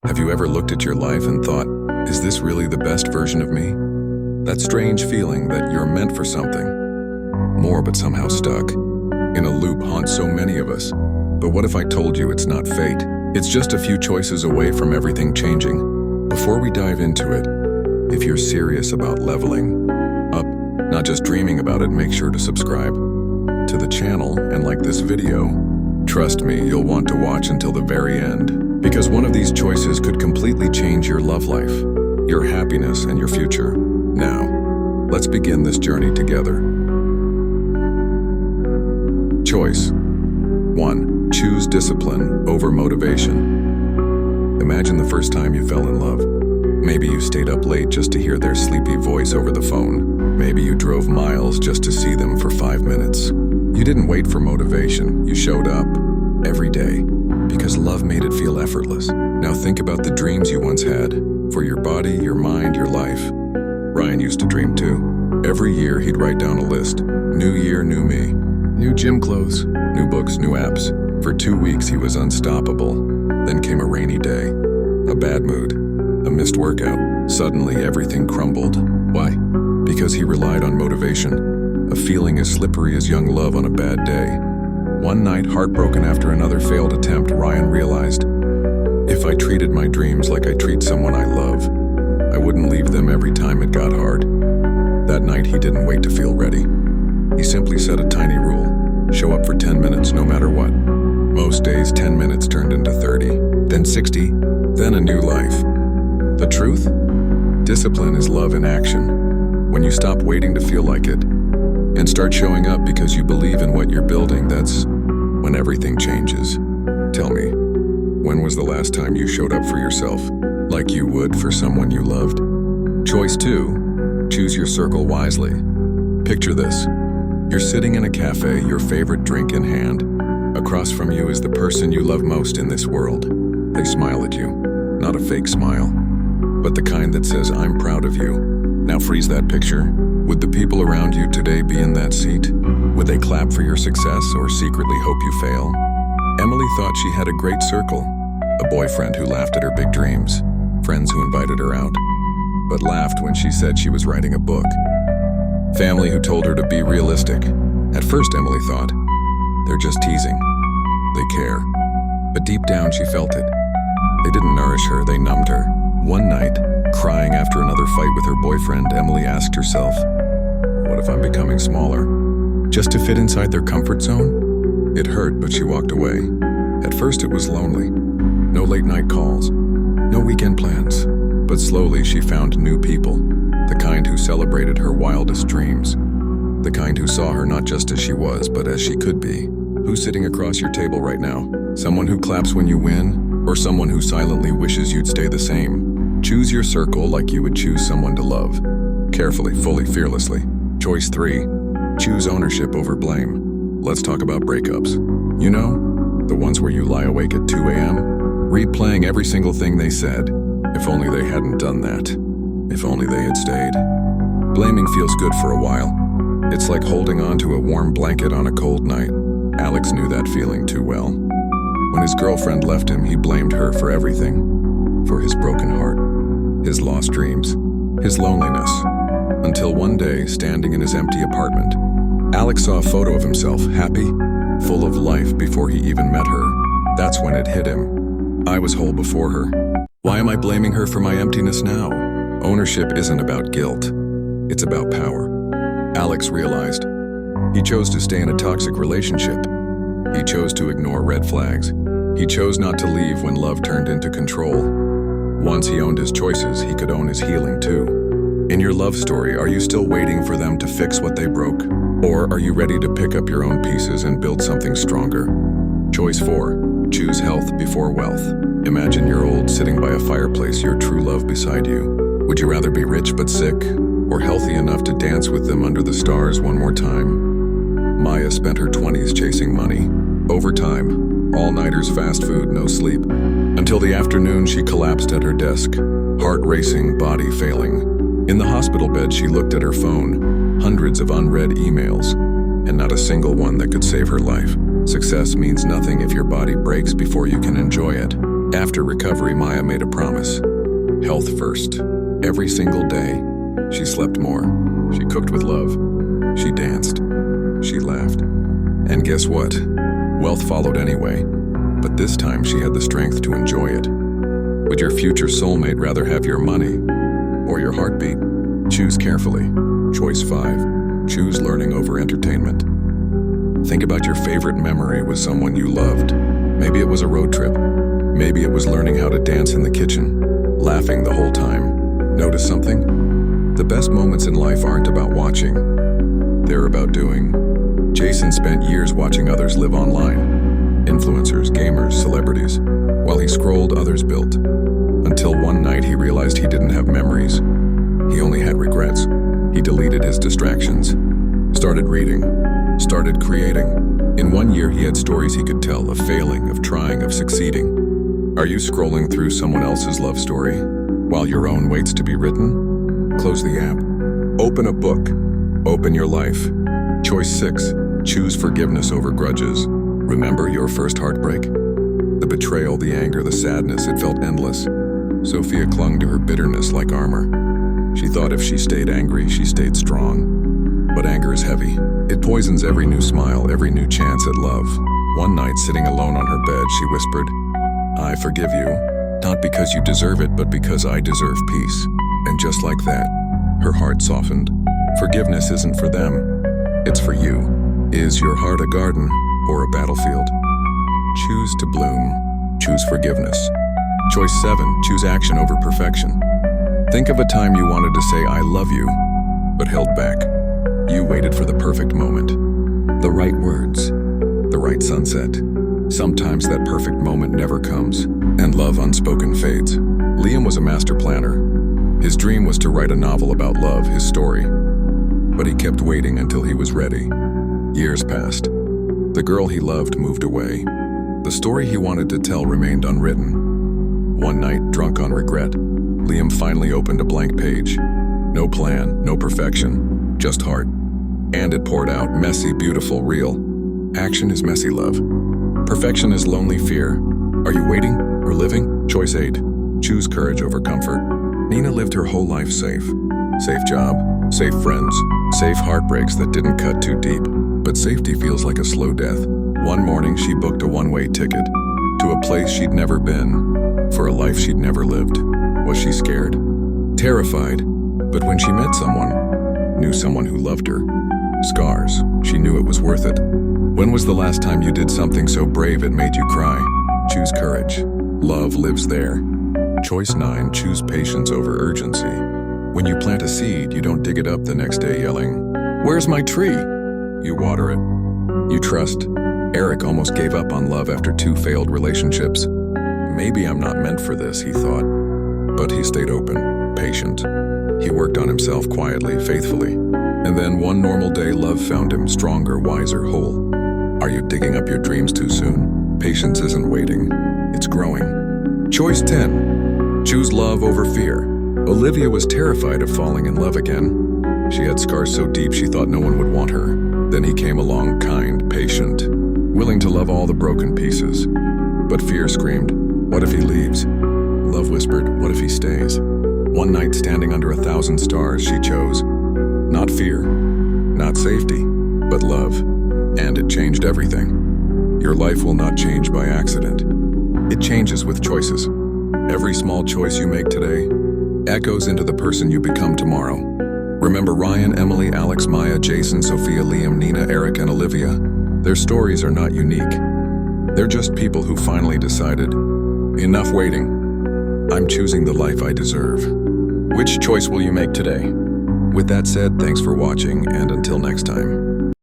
Have you ever looked at your life and thought, is this really the best version of me? That strange feeling that you're meant for something more but somehow stuck in a loop haunts so many of us. But what if I told you it's not fate? It's just a few choices away from everything changing. Before we dive into it, if you're serious about leveling up, not just dreaming about it, make sure to subscribe to the channel and like this video. Trust me, you'll want to watch until the very end, because one of these choices could completely change your love life, your happiness, and your future. Now, let's begin this journey together. Choice 1. Choose discipline over motivation. Imagine the first time you fell in love. Maybe you stayed up late just to hear their sleepy voice over the phone. Maybe you drove miles just to see them for 5 minutes. You didn't wait for motivation. You showed up every day because love made it feel effortless. Now think about the dreams you once had for your body, your mind, your life. Ryan used to dream too. Every year he'd write down a list. New year, new me. New gym clothes, new books, new apps. For 2 weeks he was unstoppable. Then came a rainy day, a bad mood, a missed workout. Suddenly everything crumbled. Why? Because he relied on motivation. A feeling as slippery as young love on a bad day. One night, heartbroken after another failed attempt, Ryan realized, if I treated my dreams like I treat someone I love, I wouldn't leave them every time it got hard. That night, he didn't wait to feel ready. He simply set a tiny rule: show up for 10 minutes no matter what. Most days, 10 minutes turned into 30, then 60, then a new life. The truth? Discipline is love in action. When you stop waiting to feel like it and start showing up because you believe in what you're building, that's when everything changes. Tell me, when was the last time you showed up for yourself like you would for someone you loved? Choice 2. Choose your circle wisely. Picture this. You're sitting in a cafe, your favorite drink in hand. Across from you is the person you love most in this world. They smile at you. Not a fake smile, but the kind that says, I'm proud of you. Now freeze that picture. Would the people around you today be in that seat? Would they clap for your success or secretly hope you fail? Emily thought she had a great circle. A boyfriend who laughed at her big dreams. Friends who invited her out, but laughed when she said she was writing a book. Family who told her to be realistic. At first, Emily thought, they're just teasing. They care. But deep down, she felt it. They didn't nourish her, they numbed her. One night, crying after another fight with her boyfriend, Emily asked herself, what if I'm becoming smaller? Just to fit inside their comfort zone? It hurt, but she walked away. At first it was lonely. No late night calls, no weekend plans. But slowly she found new people. The kind who celebrated her wildest dreams. The kind who saw her not just as she was, but as she could be. Who's sitting across your table right now? Someone who claps when you win, or someone who silently wishes you'd stay the same? Choose your circle like you would choose someone to love. Carefully, fully, fearlessly. Choice 3. Choose ownership over blame. Let's talk about breakups. You know, the ones where you lie awake at 2 a.m., replaying every single thing they said. If only they hadn't done that. If only they had stayed. Blaming feels good for a while. It's like holding on to a warm blanket on a cold night. Alex knew that feeling too well. When his girlfriend left him, he blamed her for everything. For his broken heart, his lost dreams, his loneliness. Until one day, standing in his empty apartment, Alex saw a photo of himself, happy, full of life before he even met her. That's when it hit him. I was whole before her. Why am I blaming her for my emptiness now? Ownership isn't about guilt. It's about power. Alex realized. He chose to stay in a toxic relationship. He chose to ignore red flags. He chose not to leave when love turned into control. Once he owned his choices, he could own his healing too. In your love story, are you still waiting for them to fix what they broke? Or are you ready to pick up your own pieces and build something stronger? Choice 4. Choose health before wealth. Imagine you're old, sitting by a fireplace, your true love beside you. Would you rather be rich but sick, or healthy enough to dance with them under the stars one more time? Maya spent her 20s chasing money. Overtime, all-nighters, fast food, no sleep. Until the afternoon, she collapsed at her desk, heart racing, body failing. In the hospital bed, she looked at her phone, hundreds of unread emails, and not a single one that could save her life. Success means nothing if your body breaks before you can enjoy it. After recovery, Maya made a promise. Health first. Every single day, she slept more. She cooked with love. She danced. She laughed. And guess what? Wealth followed anyway, but this time she had the strength to enjoy it. Would your future soulmate rather have your money or your heartbeat? Choose carefully. Choice 5. Choose learning over entertainment. Think about your favorite memory with someone you loved. Maybe it was a road trip. Maybe it was learning how to dance in the kitchen, laughing the whole time. Notice something? The best moments in life aren't about watching. They're about doing. Jason spent years watching others live online. Influencers, gamers, celebrities. While he scrolled, others built. Until one night he realized he didn't have memories. He only had regrets. He deleted his distractions. Started reading. Started creating. In 1 year he had stories he could tell, of failing, of trying, of succeeding. Are you scrolling through someone else's love story while your own waits to be written? Close the app. Open a book. Open your life. Choice 6. Choose forgiveness over grudges. Remember your first heartbreak? The betrayal, the anger, the sadness, it felt endless. Sophia clung to her bitterness like armor. She thought if she stayed angry, she stayed strong. But anger is heavy. It poisons every new smile, every new chance at love. One night, sitting alone on her bed, she whispered, "I forgive you, not because you deserve it, but because I deserve peace." And just like that, her heart softened. Forgiveness isn't for them, it's for you. Is your heart a garden or a battlefield? Choose to bloom. Choose forgiveness. Choice 7. Choose action over perfection. Think of a time you wanted to say "I love you," but held back. You waited for the perfect moment. The right words. The right sunset. Sometimes that perfect moment never comes, and love unspoken fades. Liam was a master planner. His dream was to write a novel about love, his story. But he kept waiting until he was ready. Years passed. The girl he loved moved away. The story he wanted to tell remained unwritten. One night, drunk on regret, Liam finally opened a blank page. No plan, no perfection, just heart. And it poured out, messy, beautiful, real. Action is messy love. Perfection is lonely fear. Are you waiting or living? Choice 8. Choose courage over comfort. Nina lived her whole life safe. Safe job, safe friends, safe heartbreaks that didn't cut too deep. But safety feels like a slow death. One morning she booked a one-way ticket to a place she'd never been, for a life she'd never lived. Was she scared? Terrified. But when she met someone, knew someone who loved her, scars, she knew it was worth it. When was the last time you did something so brave it made you cry? Choose courage. Love lives there. Choice 9. Choose patience over urgency. When you plant a seed, you don't dig it up the next day yelling, "Where's my tree?" You water it. You trust. Eric almost gave up on love after 2 failed relationships. Maybe I'm not meant for this, he thought. But he stayed open, patient. He worked on himself quietly, faithfully. And then one normal day, love found him stronger, wiser, whole. Are you digging up your dreams too soon? Patience isn't waiting, it's growing. Choice 10. Choose love over fear. Olivia was terrified of falling in love again. She had scars so deep she thought no one would want her. Then he came along, kind, patient, willing to love all the broken pieces. But fear screamed, "What if he leaves?" Love whispered, "What if he stays?" One night, standing under 1,000 stars, she chose not fear, not safety, but love. And it changed everything. Your life will not change by accident. It changes with choices. Every small choice you make today echoes into the person you become tomorrow. Remember Ryan, Emily, Alex, Maya, Jason, Sophia, Liam, Nina, Eric, and Olivia? Their stories are not unique. They're just people who finally decided, enough waiting. I'm choosing the life I deserve. Which choice will you make today? With that said, thanks for watching, and until next time.